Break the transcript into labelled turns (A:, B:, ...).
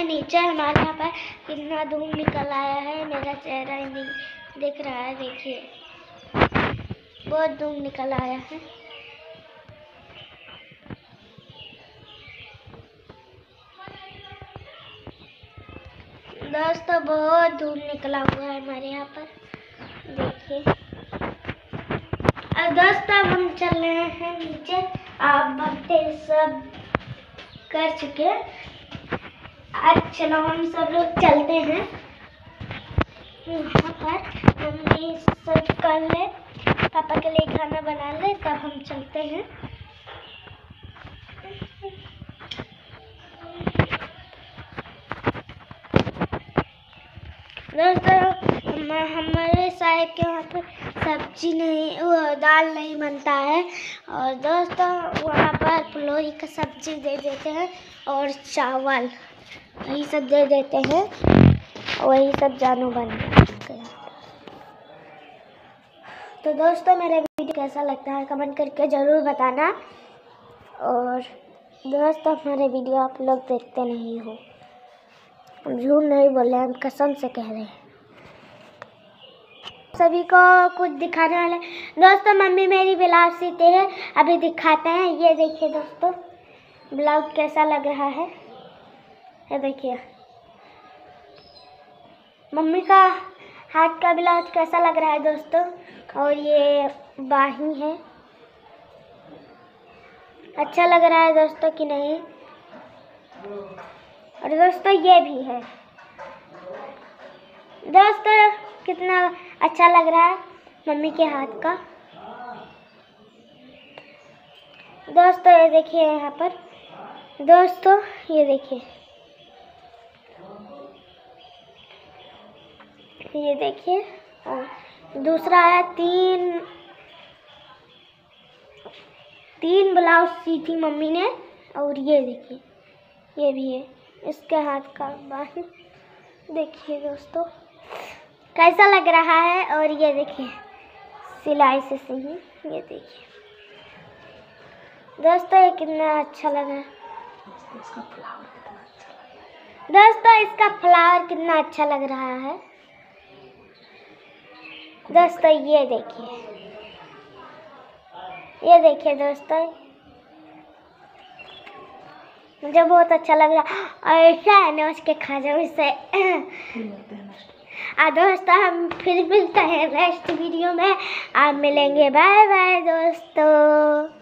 A: नीचे हमारे यहाँ पर कितना धूप निकल आया है, मेरा चेहरा ही नहीं दिख रहा है। देखिए बहुत धूप निकल आया है। दोस्तों बहुत धूप निकला हुआ है हमारे यहाँ पर, देखिए। और दोस्तों अब हम चल रहे हैं नीचे। आप भक्ति सब कर चुके। आज चलो हम सब लोग चलते हैं यहाँ पर। मम्मी सब कर ले, पापा के लिए खाना बना ले, तब हम चलते हैं। दोस्तों हमारे साहिब के वहाँ पर सब्जी नहीं, वो दाल नहीं बनता है। और दोस्तों वहाँ पर फुलौरी का सब्जी दे देते हैं और चावल, वही सब दे देते हैं। वही सब जानू बन गया। तो दोस्तों मेरा वीडियो कैसा लगता है कमेंट करके ज़रूर बताना। और दोस्तों हमारे वीडियो आप लोग देखते नहीं हो, झूठ नहीं बोले, हम कसम से कह रहे हैं। सभी को कुछ दिखाने वाले दोस्तों, मम्मी मेरी ब्लाउज सीते हैं, अभी दिखाते हैं। ये देखिए दोस्तों ब्लाउज कैसा लग रहा है, ये देखिए मम्मी का हाथ का ब्लाउज कैसा लग रहा है दोस्तों। और ये बाही है, अच्छा लग रहा है दोस्तों कि नहीं। और दोस्तों ये भी है दोस्तों, कितना अच्छा लग रहा है मम्मी के हाथ का। दोस्तों ये देखिए यहाँ पर, दोस्तों ये देखिए, ये देखिए। और दूसरा है तीन ब्लाउज सी थी मम्मी ने। और ये देखिए ये भी है इसके हाथ का बाही, देखिए दोस्तों कैसा लग रहा है। और ये देखिए सिलाई से सही, ये देखिए दोस्तों ये कितना अच्छा लगा। दोस्तों इसका फ्लावर कितना अच्छा लग रहा है दोस्तों। ये देखिए दोस्तों, मुझे बहुत अच्छा लग रहा है। ऐसा है ना उसके खा जाओ इससे। दोस्तों हम फिर मिलते हैं नेक्स्ट वीडियो में। आप मिलेंगे, बाय बाय दोस्तों।